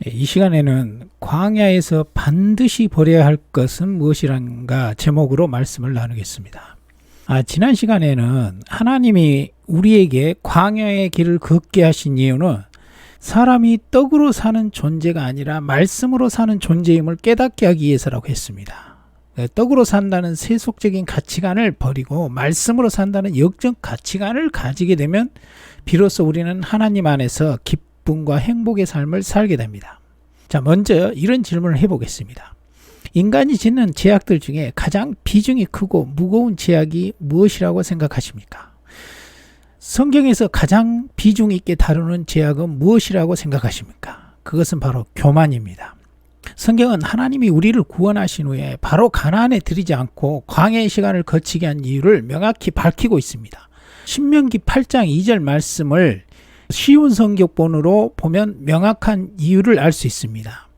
이 시간에는 광야에서 반드시 버려야 할 것은 무엇이란가 제목으로 말씀을 나누겠습니다. 지난 시간에는 하나님이 우리에게 광야의 길을 걷게 하신 이유는 사람이 떡으로 사는 존재가 아니라 말씀으로 사는 존재임을 깨닫게 하기 위해서라고 했습니다. 떡으로 산다는 세속적인 가치관을 버리고 말씀으로 산다는 영적 가치관을 가지게 되면 비로소 우리는 하나님 안에서 기쁨과 행복의 삶을 살게 됩니다. 자, 먼저 이런 질문을 해보겠습니다. 인간이 짓는 죄악들 중에 가장 비중이 크고 무거운 죄악이 무엇이라고 생각하십니까? 성경에서 가장 비중 있게 다루는 죄악은 무엇이라고 생각하십니까? 그것은 바로 교만입니다. 성경은 하나님이 우리를 구원하신 후에 바로 가나안에 들이지 않고 광야의 시간을 거치게 한 이유를 명확히 밝히고 있습니다. 신명기 8장 2절 말씀을 쉬운 성격본으로 보면 명확한 이유를 알 수 있습니다.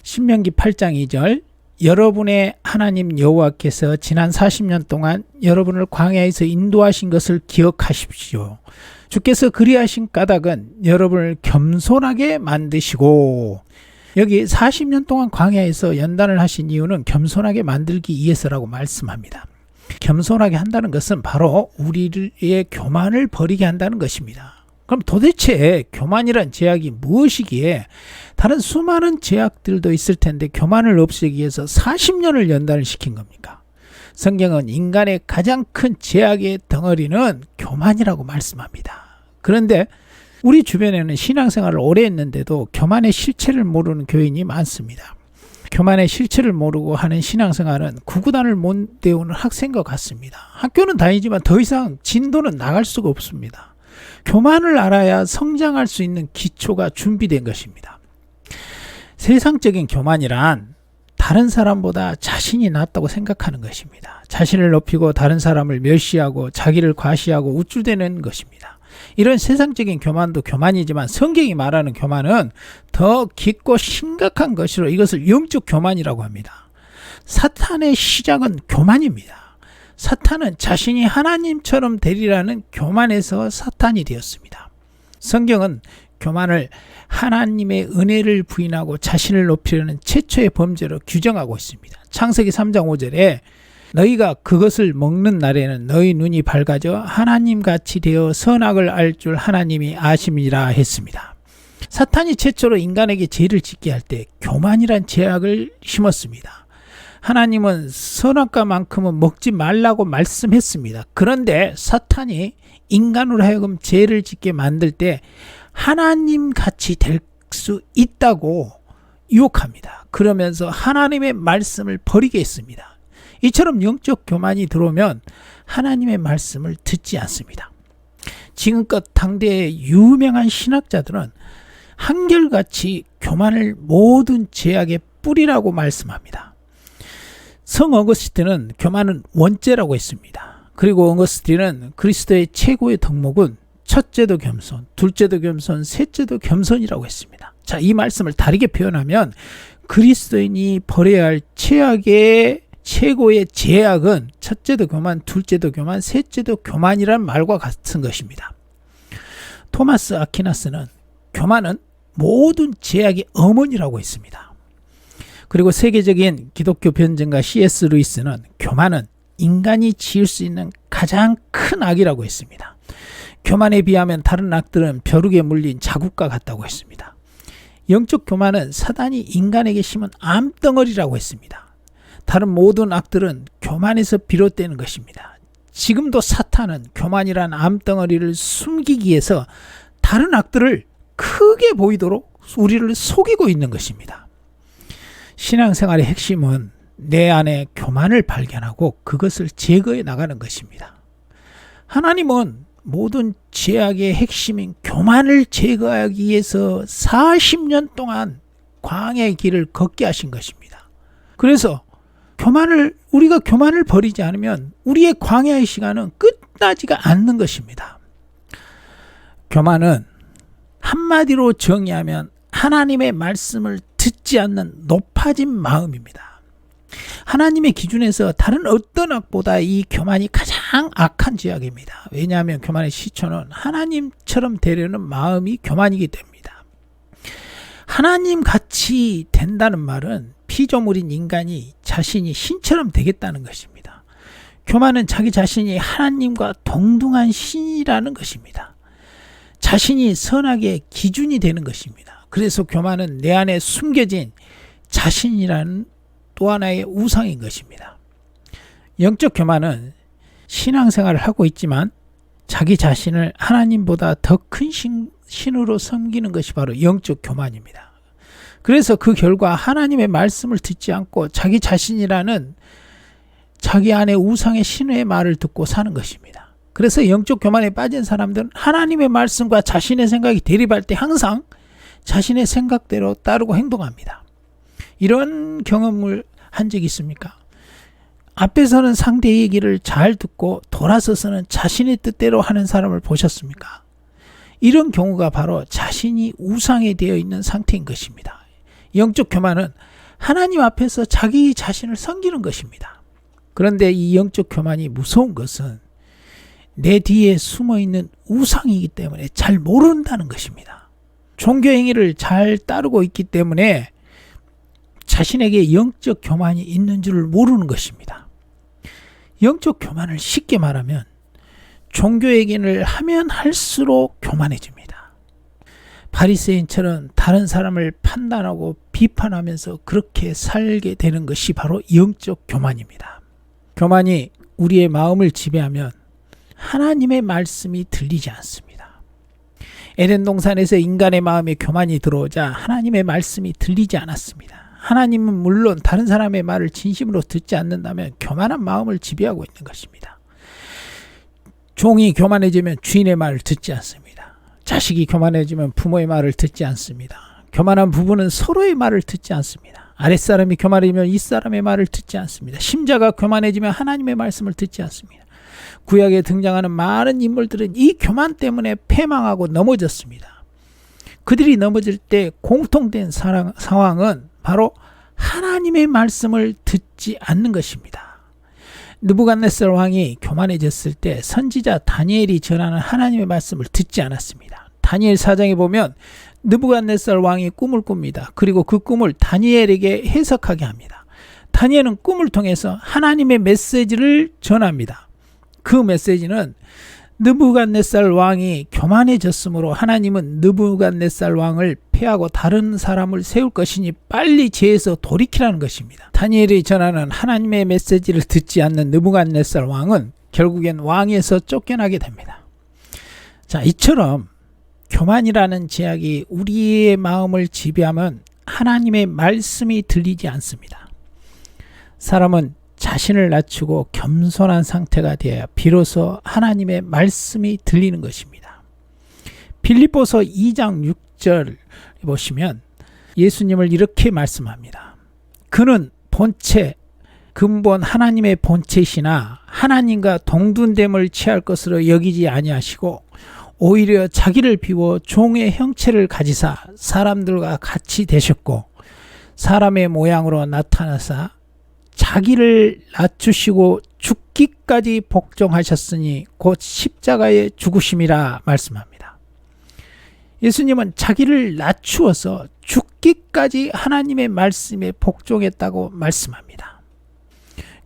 신명기 8장 2절, 여러분의 하나님 여호와께서 지난 40년 동안 여러분을 광야에서 인도하신 것을 기억하십시오. 주께서 그리하신 까닭은 여러분을 겸손하게 만드시고, 여기 40년 동안 광야에서 연단을 하신 이유는 겸손하게 만들기 위해서라고 말씀합니다. 겸손하게 한다는 것은 바로 우리의 교만을 버리게 한다는 것입니다. 그럼 도대체 교만이란 죄악이 무엇이기에 다른 수많은 죄악들도 있을 텐데 교만을 없애기 위해서 40년을 연단을 시킨 겁니까? 성경은 인간의 가장 큰 죄악의 덩어리는 교만이라고 말씀합니다. 그런데 우리 주변에는 신앙생활을 오래 했는데도 교만의 실체를 모르는 교인이 많습니다. 교만의 실체를 모르고 하는 신앙생활은 구구단을 못 배우는 학생과 같습니다. 학교는 다니지만 더 이상 진도는 나갈 수가 없습니다. 교만을 알아야 성장할 수 있는 기초가 준비된 것입니다. 세상적인 교만이란 다른 사람보다 자신이 낫다고 생각하는 것입니다. 자신을 높이고 다른 사람을 멸시하고 자기를 과시하고 우쭐대는 것입니다. 이런 세상적인 교만도 교만이지만 성경이 말하는 교만은 더 깊고 심각한 것으로 이것을 영적 교만이라고 합니다. 사탄의 시작은 교만입니다. 사탄은 자신이 하나님처럼 되리라는 교만에서 사탄이 되었습니다. 성경은 교만을 하나님의 은혜를 부인하고 자신을 높이려는 최초의 범죄로 규정하고 있습니다. 창세기 3장 5절에 너희가 그것을 먹는 날에는 너희 눈이 밝아져 하나님같이 되어 선악을 알 줄 하나님이 아심이라 했습니다. 사탄이 최초로 인간에게 죄를 짓게 할 때 교만이란 죄악을 심었습니다. 하나님은 선악과만큼은 먹지 말라고 말씀했습니다. 그런데 사탄이 인간으로 하여금 죄를 짓게 만들 때 하나님같이 될 수 있다고 유혹합니다. 그러면서 하나님의 말씀을 버리게 했습니다. 이처럼 영적 교만이 들어오면 하나님의 말씀을 듣지 않습니다. 지금껏 당대의 유명한 신학자들은 한결같이 교만을 모든 죄악의 뿌리라고 말씀합니다. 성 어거스틴은 교만은 원죄라고 했습니다. 그리고 어거스틴은 그리스도의 최고의 덕목은 첫째도 겸손, 둘째도 겸손, 셋째도 겸손이라고 했습니다. 자, 이 말씀을 다르게 표현하면 그리스도인이 버려야 할 최악의 최고의 죄악은 첫째도 교만, 둘째도 교만, 셋째도 교만이라는 말과 같은 것입니다. 토마스 아퀴나스는 교만은 모든 죄악의 어머니라고 했습니다. 그리고 세계적인 기독교 변증가 C.S. 루이스는 교만은 인간이 지을 수 있는 가장 큰 악이라고 했습니다. 교만에 비하면 다른 악들은 벼룩에 물린 자국과 같다고 했습니다. 영적 교만은 사단이 인간에게 심은 암덩어리라고 했습니다. 다른 모든 악들은 교만에서 비롯되는 것입니다. 지금도 사탄은 교만이란 암덩어리를 숨기기 위해서 다른 악들을 크게 보이도록 우리를 속이고 있는 것입니다. 신앙생활의 핵심은 내 안에 교만을 발견하고 그것을 제거해 나가는 것입니다. 하나님은 모든 죄악의 핵심인 교만을 제거하기 위해서 40년 동안 광야의 길을 걷게 하신 것입니다. 그래서 우리가 교만을 버리지 않으면 우리의 광야의 시간은 끝나지가 않는 것입니다. 교만은 한마디로 정의하면 하나님의 말씀을 듣지 않는 높아진 마음입니다. 하나님의 기준에서 다른 어떤 악보다 이 교만이 가장 악한 죄악입니다. 왜냐하면 교만의 시초는 하나님처럼 되려는 마음이 교만이기 때문입니다. 하나님 같이 된다는 말은 피조물인 인간이 자신이 신처럼 되겠다는 것입니다. 교만은 자기 자신이 하나님과 동등한 신이라는 것입니다. 자신이 선악의 기준이 되는 것입니다. 그래서 교만은 내 안에 숨겨진 자신이라는 또 하나의 우상인 것입니다. 영적 교만은 신앙생활을 하고 있지만 자기 자신을 하나님보다 더 큰 신으로 섬기는 것이 바로 영적 교만입니다. 그래서 그 결과 하나님의 말씀을 듣지 않고 자기 자신이라는 자기 안에 우상의 신의 말을 듣고 사는 것입니다. 그래서 영적 교만에 빠진 사람들은 하나님의 말씀과 자신의 생각이 대립할 때 항상 자신의 생각대로 따르고 행동합니다. 이런 경험을 한 적이 있습니까? 앞에서는 상대 얘기를 잘 듣고 돌아서서는 자신의 뜻대로 하는 사람을 보셨습니까? 이런 경우가 바로 자신이 우상이 되어 있는 상태인 것입니다. 영적 교만은 하나님 앞에서 자기 자신을 섬기는 것입니다. 그런데 이 영적 교만이 무서운 것은 내 뒤에 숨어있는 우상이기 때문에 잘 모른다는 것입니다. 종교 행위를 잘 따르고 있기 때문에 자신에게 영적 교만이 있는 줄을 모르는 것입니다. 영적 교만을 쉽게 말하면 종교행위를 하면 할수록 교만해집니다. 바리새인처럼 다른 사람을 판단하고 비판하면서 그렇게 살게 되는 것이 바로 영적 교만입니다. 교만이 우리의 마음을 지배하면 하나님의 말씀이 들리지 않습니다. 에덴 동산에서 인간의 마음에 교만이 들어오자 하나님의 말씀이 들리지 않았습니다. 하나님은 물론 다른 사람의 말을 진심으로 듣지 않는다면 교만한 마음을 지배하고 있는 것입니다. 종이 교만해지면 주인의 말을 듣지 않습니다. 자식이 교만해지면 부모의 말을 듣지 않습니다. 교만한 부부는 서로의 말을 듣지 않습니다. 아랫사람이 교만해지면 윗사람의 말을 듣지 않습니다. 심자가 교만해지면 하나님의 말씀을 듣지 않습니다. 구약에 등장하는 많은 인물들은 이 교만 때문에 패망하고 넘어졌습니다. 그들이 넘어질 때 공통된 상황은 바로 하나님의 말씀을 듣지 않는 것입니다. 느부갓네살 왕이 교만해졌을 때 선지자 다니엘이 전하는 하나님의 말씀을 듣지 않았습니다. 다니엘 4장에 보면 느부갓네살 왕이 꿈을 꿉니다. 그리고 그 꿈을 다니엘에게 해석하게 합니다. 다니엘은 꿈을 통해서 하나님의 메시지를 전합니다. 그 메시지는 느부갓네살 왕이 교만해졌으므로 하나님은 느부갓네살 왕을 패하고 다른 사람을 세울 것이니 빨리 죄에서 돌이키라는 것입니다. 다니엘이 전하는 하나님의 메시지를 듣지 않는 느부갓네살 왕은 결국엔 왕에서 쫓겨나게 됩니다. 자, 이처럼 교만이라는 제약이 우리의 마음을 지배하면 하나님의 말씀이 들리지 않습니다. 사람은 자신을 낮추고 겸손한 상태가 되어야 비로소 하나님의 말씀이 들리는 것입니다. 빌립보서 2장 6절 보시면 예수님을 이렇게 말씀합니다. 그는 본체, 근본 하나님의 본체시나 하나님과 동등됨을 취할 것으로 여기지 아니하시고 오히려 자기를 비워 종의 형체를 가지사 사람들과 같이 되셨고 사람의 모양으로 나타나사 자기를 낮추시고 죽기까지 복종하셨으니 곧 십자가의 죽으심이라 말씀합니다. 예수님은 자기를 낮추어서 죽기까지 하나님의 말씀에 복종했다고 말씀합니다.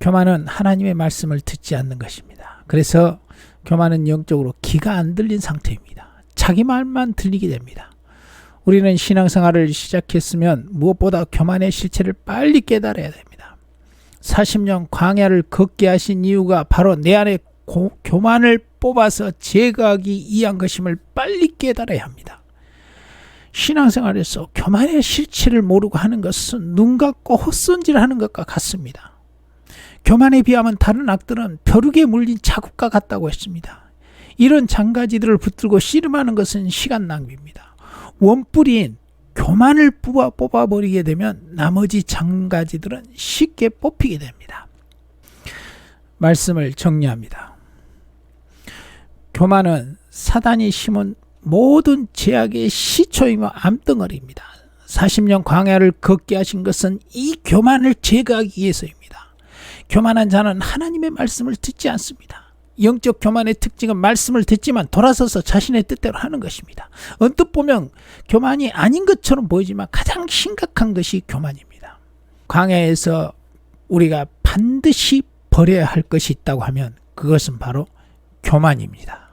교만은 하나님의 말씀을 듣지 않는 것입니다. 그래서 교만은 영적으로 귀가 안 들린 상태입니다. 자기 말만 들리게 됩니다. 우리는 신앙생활을 시작했으면 무엇보다 교만의 실체를 빨리 깨달아야 됩니다. 40년 광야를 걷게 하신 이유가 바로 내 안에 교만을 뽑아서 제거하기 위한 것임을 빨리 깨달아야 합니다. 신앙생활에서 교만의 실체를 모르고 하는 것은 눈 감고 헛손질하는 것과 같습니다. 교만에 비하면 다른 악들은 벼룩에 물린 자국과 같다고 했습니다. 이런 장가지들을 붙들고 씨름하는 것은 시간 낭비입니다. 원뿌리인 교만을 뽑아버리게 되면 나머지 장가지들은 쉽게 뽑히게 됩니다. 말씀을 정리합니다. 교만은 사단이 심은 모든 죄악의 시초이며 암덩어리입니다. 40년 광야를 걷게 하신 것은 이 교만을 제거하기 위해서입니다. 교만한 자는 하나님의 말씀을 듣지 않습니다. 영적 교만의 특징은 말씀을 듣지만 돌아서서 자신의 뜻대로 하는 것입니다. 언뜻 보면 교만이 아닌 것처럼 보이지만 가장 심각한 것이 교만입니다. 광야에서 우리가 반드시 버려야 할 것이 있다고 하면 그것은 바로 교만입니다.